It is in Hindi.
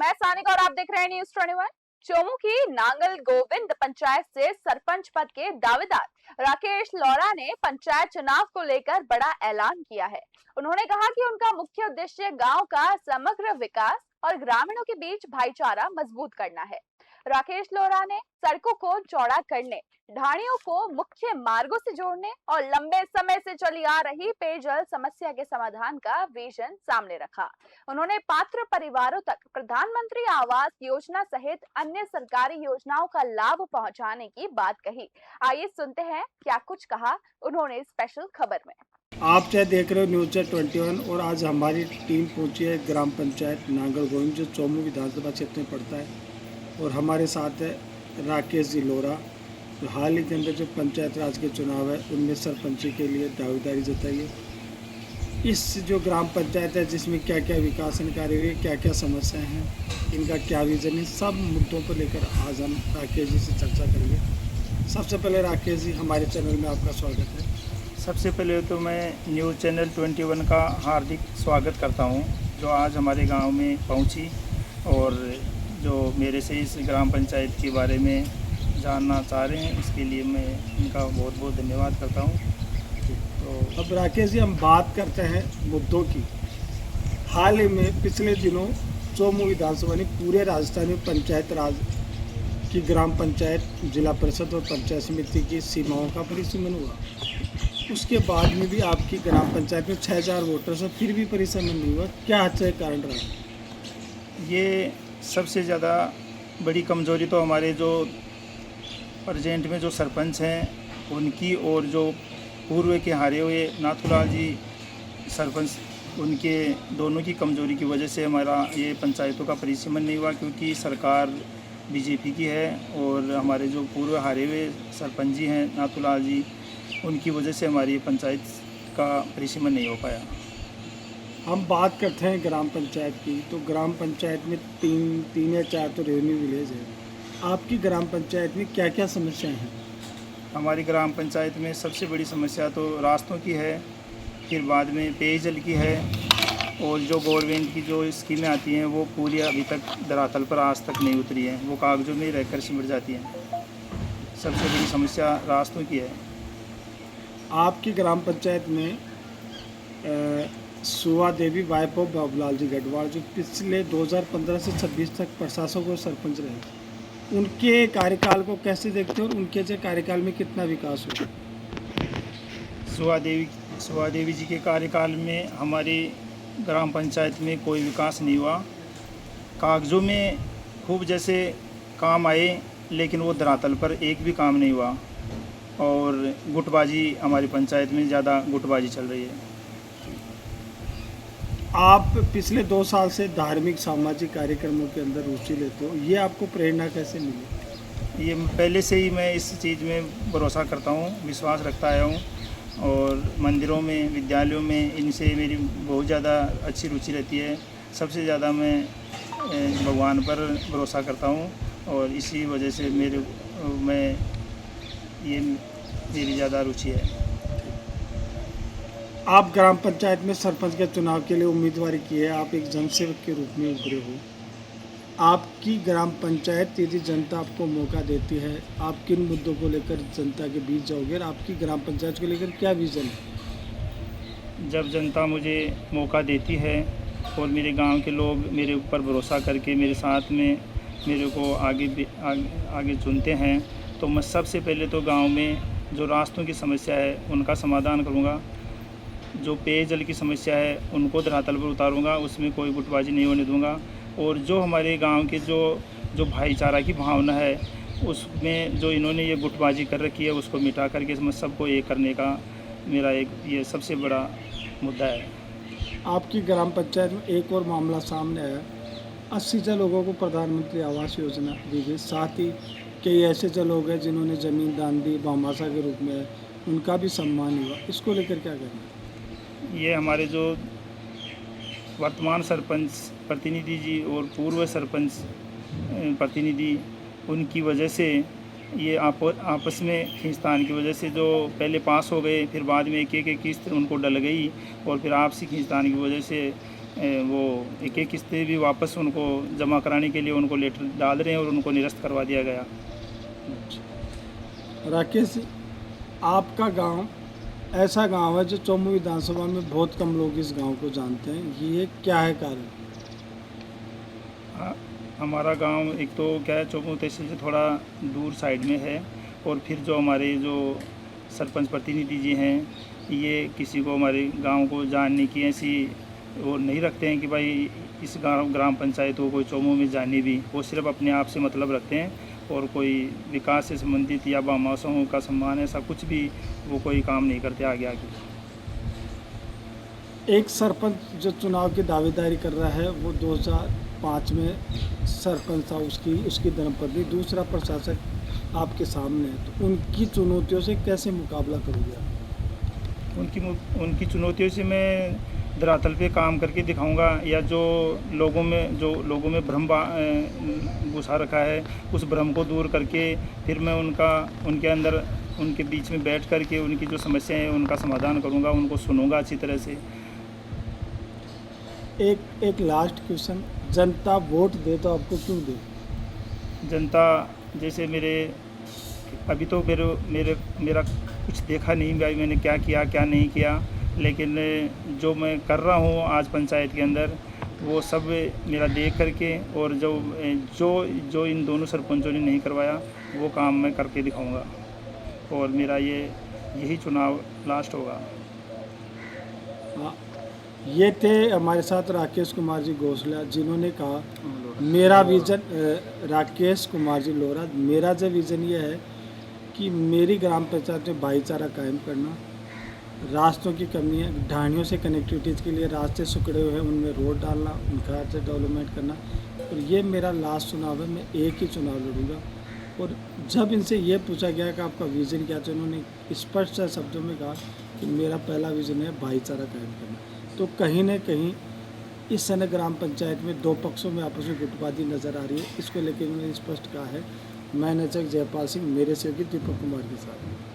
मैं सानिका और आप देख रहे हैं न्यूज़ 21। चोमू की नांगल गोविंद पंचायत से सरपंच पद के दावेदार राकेश लौरा ने पंचायत चुनाव को लेकर बड़ा ऐलान किया है। उन्होंने कहा कि उनका मुख्य उद्देश्य गांव का समग्र विकास और ग्रामीणों के बीच भाईचारा मजबूत करना है। राकेश लोरा ने सड़कों को चौड़ा करने, ढाणियों को मुख्य मार्गों से जोड़ने और लंबे समय से चली आ रही पेयजल समस्या के समाधान का विजन सामने रखा। उन्होंने पात्र परिवारों तक प्रधानमंत्री आवास योजना सहित अन्य सरकारी योजनाओं का लाभ पहुंचाने की बात कही। आइए सुनते हैं क्या कुछ कहा उन्होंने स्पेशल खबर में। आप चाहे देख रहे हो न्यूज़ 21 और आज हमारी टीम पहुंची है ग्राम पंचायत नांगल गोविंद जो चोमू विधानसभा क्षेत्र में पड़ता है और हमारे साथ है राकेश जी लोरा जो हाल ही के अंदर जो पंचायत राज के चुनाव है उनमें सरपंची के लिए दावेदारी जताई है। इस जो ग्राम पंचायत है जिसमें क्या क्या विकासन कार्य हुए, क्या क्या समस्याएं हैं, इनका क्या विजन है, सब मुद्दों पर लेकर आज हम राकेश जी से चर्चा करेंगे। सबसे पहले राकेश जी, हमारे चैनल में आपका स्वागत है। सबसे पहले तो मैं न्यूज़ चैनल 21 का हार्दिक स्वागत करता हूं, जो आज हमारे गांव में पहुंची और जो मेरे से इस ग्राम पंचायत के बारे में जानना चाह रहे हैं, इसके लिए मैं इनका बहुत बहुत धन्यवाद करता हूं। तो अब राकेश जी हम बात करते हैं मुद्दों की। हाल ही में पिछले दिनों चोमू विधानसभा ने पूरे राजस्थान में पंचायत राज की ग्राम पंचायत, जिला परिषद और पंचायत समिति की सीमाओं का परिसीमन हुआ। उसके बाद में भी आपकी ग्राम पंचायत में 6000 वोटर्स और फिर भी परिसीमन नहीं हुआ। क्या अच्छा कारण रहा? ये सबसे ज़्यादा बड़ी कमज़ोरी तो हमारे जो प्रेजेंट में जो सरपंच हैं उनकी और जो पूर्व के हारे हुए नाथूलाल जी सरपंच, उनके दोनों की कमज़ोरी की वजह से हमारा ये पंचायतों का परिसीमन नहीं हुआ, क्योंकि सरकार बीजेपी की है और हमारे जो पूर्व हारे हुए सरपंच जी हैं नाथूलाल जी, उनकी वजह से हमारी पंचायत का परिसीमन नहीं हो पाया। हम बात करते हैं ग्राम पंचायत की, तो ग्राम पंचायत में तीन या चार तो रेवेन्यू विलेज है। आपकी ग्राम पंचायत में क्या क्या समस्याएं हैं? हमारी ग्राम पंचायत में सबसे बड़ी समस्या तो रास्तों की है, फिर बाद में पेयजल की है, और जो गवर्नमेंट की जो स्कीमें आती हैं वो पूरी अभी तक धरातल पर आज तक नहीं उतरी हैं, वो कागजों में रहकर सिमट जाती हैं। सबसे बड़ी समस्या रास्तों की है। आपकी ग्राम पंचायत में सुवा देवी वाइफ ऑफ बाबूलाल जी गढ़वाल जो पिछले 2015 से 26 तक प्रशासक और सरपंच रहे, उनके कार्यकाल को कैसे देखते हो और उनके जो कार्यकाल में कितना विकास हुआ? सुवा देवी जी के कार्यकाल में हमारी ग्राम पंचायत में कोई विकास नहीं हुआ। कागजों में खूब जैसे काम आए, लेकिन वो धरातल पर एक भी काम नहीं हुआ, और गुटबाजी हमारी पंचायत में ज़्यादा गुटबाजी चल रही है। आप पिछले 2 साल से धार्मिक सामाजिक कार्यक्रमों के अंदर रुचि लेते हो, ये आपको प्रेरणा कैसे मिली? ये पहले से ही मैं इस चीज़ में भरोसा करता हूँ, विश्वास रखता आया हूँ, और मंदिरों में, विद्यालयों में इनसे मेरी बहुत ज़्यादा अच्छी रुचि रहती है। सबसे ज़्यादा मैं भगवान पर भरोसा करता हूँ, और इसी वजह से मेरी ज़्यादा रुचि है। आप ग्राम पंचायत में सरपंच के चुनाव के लिए उम्मीदवारी की है, आप एक जनसेवक के रूप में उभरे हो। आपकी ग्राम पंचायत यदि जनता आपको मौका देती है, आप किन मुद्दों को लेकर जनता के बीच जाओगे और आपकी ग्राम पंचायत को लेकर क्या विजन है? जब जनता मुझे मौका देती है और मेरे गांव के लोग मेरे ऊपर भरोसा करके मेरे साथ में मेरे को आगे चुनते हैं, तो मैं सबसे पहले तो गांव में जो रास्तों की समस्या है उनका समाधान करूंगा। जो पेयजल की समस्या है उनको धरातल पर उतारूंगा, उसमें कोई गुटबाजी नहीं होने दूंगा। और जो हमारे गांव के जो भाईचारा की भावना है, उसमें जो इन्होंने ये गुटबाजी कर रखी है उसको मिटा करके इसमें सबको एक करने का मेरा ये सबसे बड़ा मुद्दा है। आपकी ग्राम पंचायत में एक और मामला सामने आया, 80 जन लोगों को प्रधानमंत्री आवास योजना दी गई, साथ ही कई ऐसे जन लोग हैं जिन्होंने ज़मीन दान दी, भामाशा के रूप में, उनका भी सम्मान हुआ। इसको लेकर क्या करना? ये हमारे जो वर्तमान सरपंच प्रतिनिधि जी और पूर्व सरपंच प्रतिनिधि, उनकी वजह से ये आपस में खींचतान की वजह से जो पहले पास हो गए, फिर बाद में एक किस्त उनको डल गई, और फिर आपसी खींचतान की वजह से वो एक एक किस्तें भी वापस उनको जमा कराने के लिए उनको लेटर डाल रहे हैं और उनको निरस्त करवा दिया गया। राकेश, आपका गांव ऐसा गांव है जो चोमू विधानसभा में बहुत कम लोग इस गांव को जानते हैं, ये क्या है कारण? हमारा गांव एक तो क्या है, चोमू तहसील से थोड़ा दूर साइड में है, और फिर जो हमारे जो सरपंच प्रतिनिधि जी हैं, ये किसी को हमारे गांव को जानने की ऐसी वो नहीं रखते हैं कि भाई इस गांव ग्राम पंचायत को कोई चोमू में जाने भी, वो सिर्फ अपने आप से मतलब रखते हैं और कोई विकास से संबंधित या बामासों का सम्मान ऐसा कुछ भी वो कोई काम नहीं करते आगे आगे। एक सरपंच जो चुनाव की दावेदारी कर रहा है वो 2005 में सरपंच था, उसकी धर्मपत्नी, दूसरा प्रशासक आपके सामने है, तो उनकी चुनौतियों से कैसे मुकाबला करोगे आप? उनकी चुनौतियों से मैं धरातल पे काम करके दिखाऊंगा, या जो लोगों में भ्रम घुसा रखा है उस भ्रम को दूर करके फिर मैं उनके अंदर उनके बीच में बैठ करके उनकी जो समस्याएं हैं उनका समाधान करूंगा, उनको सुनूंगा अच्छी तरह से। एक लास्ट क्वेश्चन, जनता वोट दे तो आपको क्यों दे? जनता जैसे अभी तो मेरा कुछ देखा नहीं भाई, मैंने क्या किया क्या नहीं किया, लेकिन जो मैं कर रहा हूँ आज पंचायत के अंदर वो सब मेरा देख करके, और जो इन दोनों सरपंचों ने नहीं करवाया वो काम मैं करके दिखाऊंगा, और मेरा यही चुनाव लास्ट होगा। हाँ, ये थे हमारे साथ राकेश कुमार जी घोसला, जिन्होंने कहा मेरा विज़न, राकेश कुमार जी लोहरा, मेरा जो विज़न ये है कि मेरी ग्राम पंचायत में भाईचारा कायम करना, रास्तों की कमी है, ढाणियों से कनेक्टिविटीज़ के लिए रास्ते सुकड़े हुए हैं, उनमें रोड डालना, उनका डेवलपमेंट करना, और ये मेरा लास्ट चुनाव है, मैं एक ही चुनाव लड़ूंगा। और जब इनसे ये पूछा गया कि आपका विज़न क्या, तो उन्होंने स्पष्ट शब्दों में कहा कि मेरा पहला विज़न है भाईचारा कायम करना। तो कहीं ना कहीं इस समय ग्राम पंचायत में दो पक्षों में आपस में गुटबाजी नज़र आ रही है, इसको लेकर उन्होंने स्पष्ट कहा है। मैं नचक जयपाल सिंह, मेरे सहयोगी दीपक कुमार के साथ।